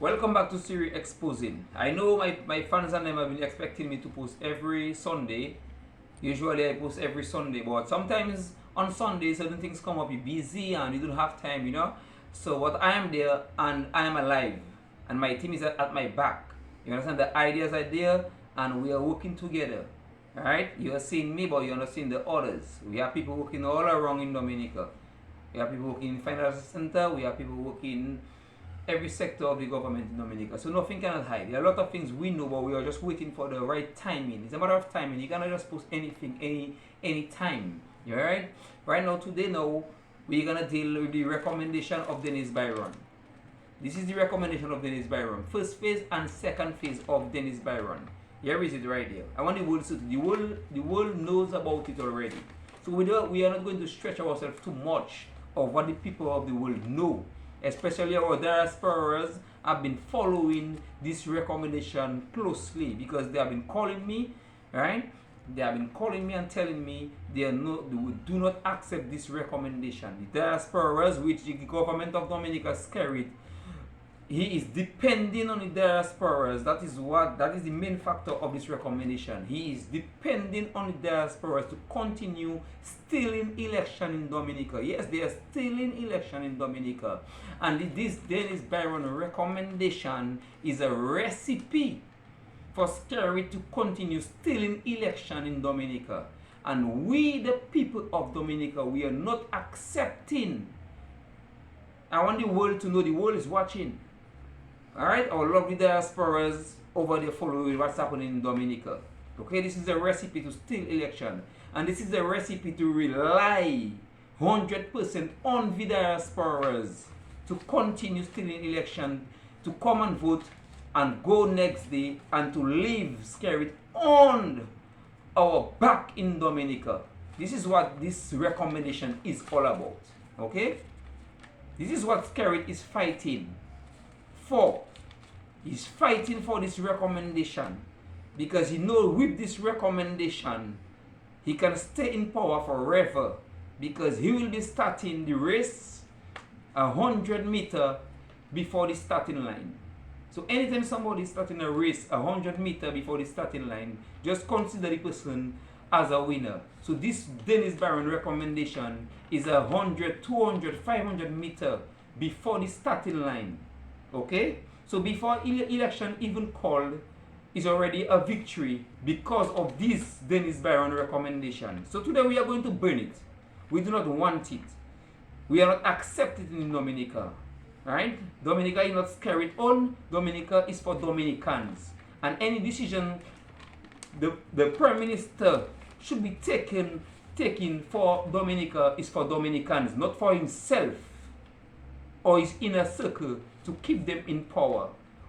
Welcome back to Siri Exposing. I know my fans and them have been expecting me to post every Sunday. Usually I post every Sunday, but sometimes on Sunday certain things come up, you're busy and you don't have time. So but I am there and I am alive and my team is at my back. You understand? The ideas are there and we are working together. Alright? You are seeing me but you're not seeing the others. We have people working all around in Dominica. We have people working in financial center, we have people working every sector of the government in Dominica. So nothing cannot hide. There are a lot of things we know, but we are just waiting for the right timing. It's a matter of timing. You cannot just post anything any time. You alright? Right now, today now, we're gonna deal with the recommendation of Dennis Byron. This is the recommendation of Dennis Byron. First phase and second phase of Dennis Byron. Here is it right here. I want the world to the world knows about it already. So we are not going to stretch ourselves too much of what the people of the world know. Especially our diasporas have been following this recommendation closely because they have been calling me, right? They have been calling me and telling me they do not accept this recommendation. The diasporas, which the government of Dominica carried, he is depending on the diasporas. That is the main factor of this recommendation. He is depending on the diasporas to continue stealing election in Dominica. Yes, they are stealing election in Dominica. And this Dennis Byron recommendation is a recipe for Scary to continue stealing election in Dominica. And we, the people of Dominica, we are not accepting. I want the world to know the world is watching. Alright, our lovely diasporas over there following what's happening in Dominica. Okay, this is a recipe to steal election. And this is a recipe to rely 100% on the diasporas to continue stealing election, to come and vote and go next day and to leave Scarit on our back in Dominica. This is what this recommendation is all about. Okay? This is what Scarit is fighting for. He's fighting for this recommendation because he knows with this recommendation he can stay in power forever because he will be starting the race 100 meters before the starting line. So anytime somebody is starting a race 100 meters before the starting line, just consider the person as a winner. So this Dennis Byron recommendation is 100, 200, 500 meters before the starting line. Okay, so before election even called is already a victory because of this Dennis Byron recommendation. So today we are going to burn it. We do not want it. We are not accepted in Dominica. Right? Dominica is not carried on. Dominica is for Dominicans. And any decision the Prime Minister should be taking for Dominica is for Dominicans, not for himself or his inner circle to keep them in power.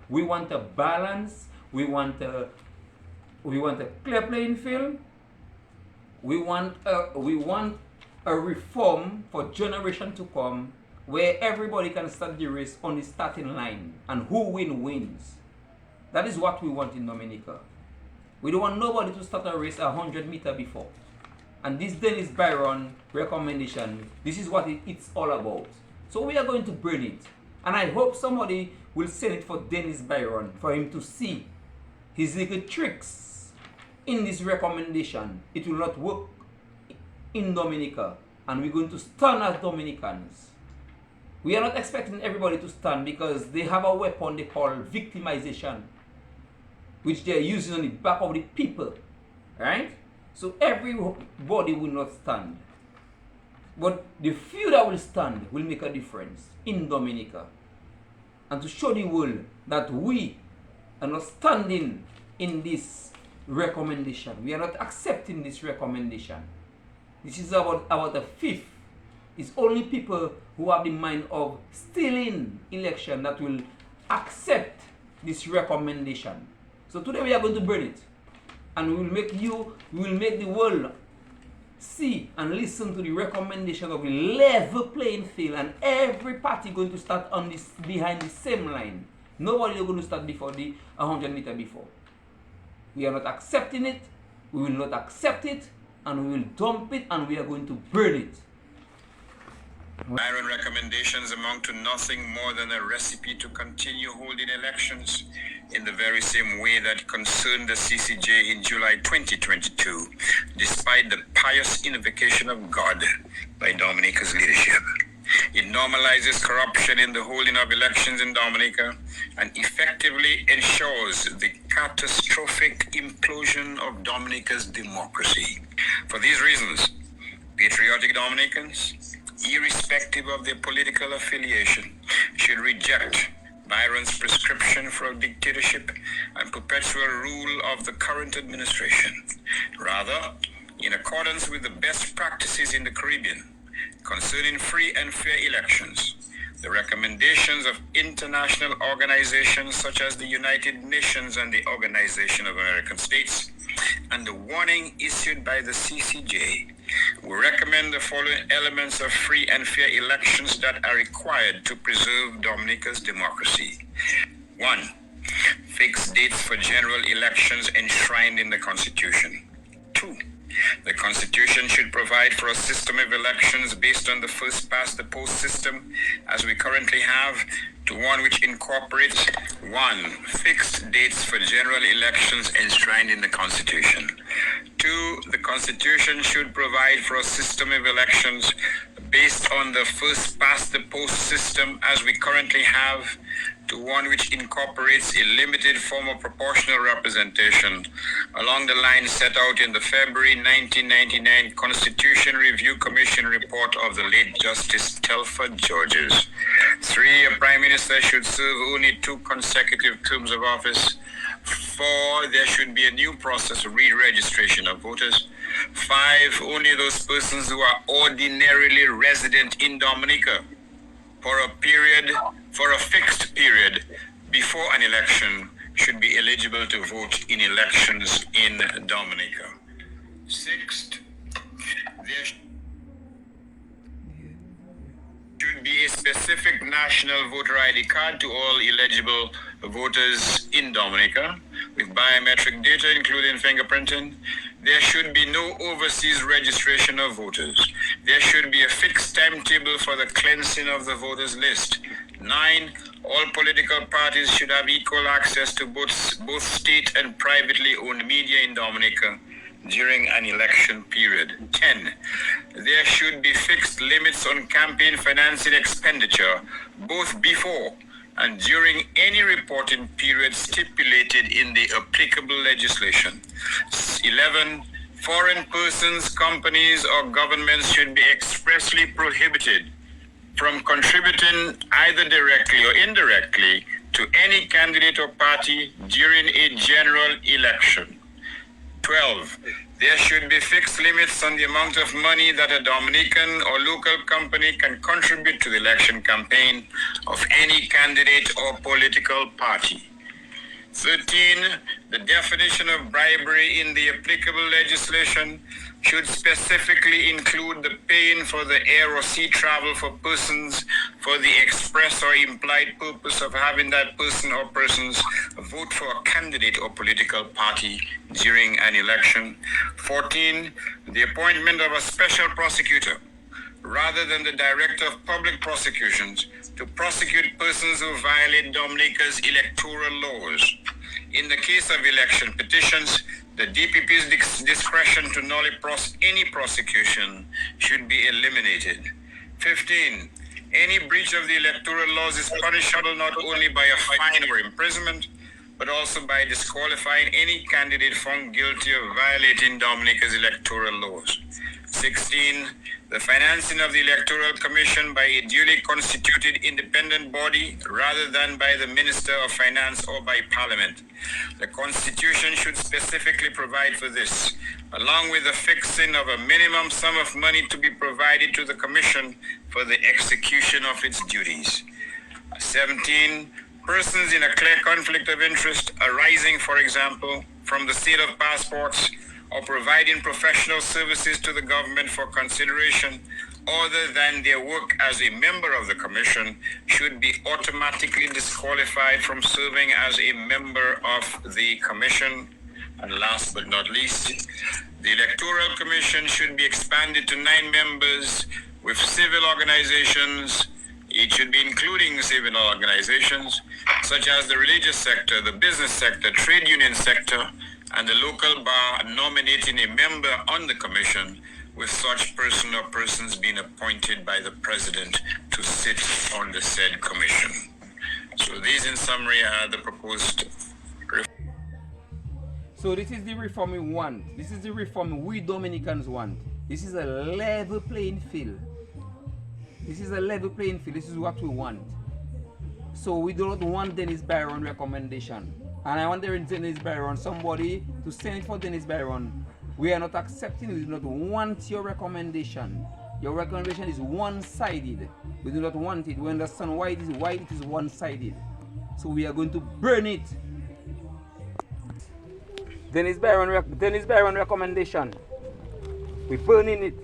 We want a balance. We want a clear playing field. We want a reform for generation to come where everybody can start the race on the starting line and who wins. That is what we want in Dominica. We don't want nobody to start a race 100 meters before. And this Dennis Byron recommendation, this is what it's all about. So we are going to burn it. And I hope somebody will send it for Dennis Byron for him to see his little tricks in this recommendation. It will not work in Dominica. And we're going to stand as Dominicans. We are not expecting everybody to stand because they have a weapon they call victimization, which they are using on the back of the people. Right? So everybody will not stand. But the few that will stand will make a difference in Dominica. And to show the world that we are not standing in this recommendation. We are not accepting this recommendation. This is about the fifth. It's only people who have the mind of stealing election that will accept this recommendation. So today we are going to burn it. And we will make the world see and listen to the recommendation of a level playing field, and every party going to start on this behind the same line. Nobody is going to start before the 100 meters before. We are not accepting it. We will not accept it, and we will dump it, and we are going to burn it. Byron recommendations amount to nothing more than a recipe to continue holding elections in the very same way that concerned the CCJ in July 2022, despite the pious invocation of God by Dominica's leadership. It normalizes corruption in the holding of elections in Dominica and effectively ensures the catastrophic implosion of Dominica's democracy. For these reasons, patriotic Dominicans, irrespective of their political affiliation, should reject Byron's prescription for a dictatorship and perpetual rule of the current administration. Rather, in accordance with the best practices in the Caribbean concerning free and fair elections, the recommendations of international organizations such as the United Nations and the Organization of American States, and the warning issued by the CCJ, we recommend the following elements of free and fair elections that are required to preserve Dominica's democracy. 1. Fixed dates for general elections enshrined in the Constitution. 2. The Constitution should provide for a system of elections based on the first-past-the-post system, as we currently have, to one which incorporates 1. Fixed dates for general elections enshrined in the Constitution. 2. The Constitution should provide for a system of elections based on the first-past-the-post system, as we currently have, to one which incorporates a limited form of proportional representation along the lines set out in the February 1999 Constitution Review Commission report of the late Justice Telford Georges. 3. A Prime Minister should serve only 2 consecutive terms of office. 4. There should be a new process of re-registration of voters. 5. Only those persons who are ordinarily resident in Dominica for a fixed period before an election should be eligible to vote in elections in Dominica. 6th, there should be a specific national voter ID card to all eligible voters in Dominica with biometric data including fingerprinting. There should be no overseas registration of voters. There should be a fixed timetable for the cleansing of the voters list. 9. All political parties should have equal access to both state and privately owned media in Dominica during an election period. 10. There should be fixed limits on campaign financing expenditure, both before and during any reporting period stipulated in the applicable legislation. 11. Foreign persons, companies, or governments should be expressly prohibited from contributing either directly or indirectly to any candidate or party during a general election. 12. There should be fixed limits on the amount of money that a Dominican or local company can contribute to the election campaign of any candidate or political party. 13. The definition of bribery in the applicable legislation should specifically include the paying for the air or sea travel for persons for the express or implied purpose of having that person or persons vote for a candidate or political party during an election. 14. The appointment of a special prosecutor rather than the Director of Public Prosecutions to prosecute persons who violate Dominica's electoral laws. In the case of election petitions, the DPP's discretion to nullify any prosecution should be eliminated. 15. Any breach of the electoral laws is punishable not only by a fine or imprisonment, but also by disqualifying any candidate found guilty of violating Dominica's electoral laws. 16. The financing of the Electoral Commission by a duly constituted independent body rather than by the Minister of Finance or by Parliament. The Constitution should specifically provide for this, along with the fixing of a minimum sum of money to be provided to the Commission for the execution of its duties. 17. Persons in a clear conflict of interest arising, for example, from the sale of passports or providing professional services to the government for consideration other than their work as a member of the Commission should be automatically disqualified from serving as a member of the Commission. And last but not least, the Electoral Commission should be expanded to 9 members with civil organizations. It should be including civil organizations such as the religious sector, the business sector, trade union sector, and the local bar, nominating a member on the commission, with such person or persons being appointed by the president to sit on the said commission. So these in summary are the proposed. So this is the reform we want. This is the reform we Dominicans want. This is a level playing field. This is a level playing field. This is what we want. So we do not want Dennis Byron recommendation. And I want Dennis Byron, somebody to send it for Dennis Byron. We are not accepting. We do not want your recommendation. Your recommendation is one-sided. We do not want it. We understand why it is one-sided. So we are going to burn it. Dennis Byron recommendation. We're burning it.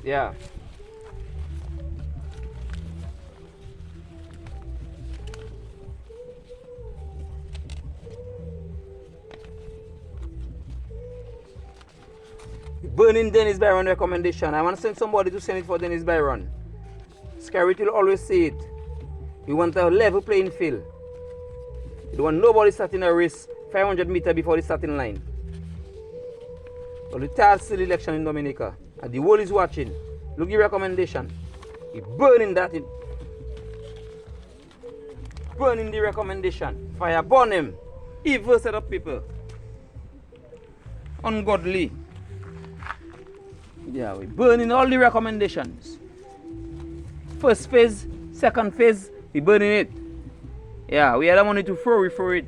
Yeah. Burning Dennis Byron recommendation. I want to send somebody to send it for Dennis Byron. Scarrett will always say it. We want a level playing field. We don't want nobody starting a race 500 meters before the starting line. But the third still election in Dominica, and the world is watching. Look at the recommendation. We burning that. Burning the recommendation. Fire burn him. Evil set of people. Ungodly. Yeah, we burning all the recommendations. First phase, second phase, we burning it. Yeah, we had the money to throw it.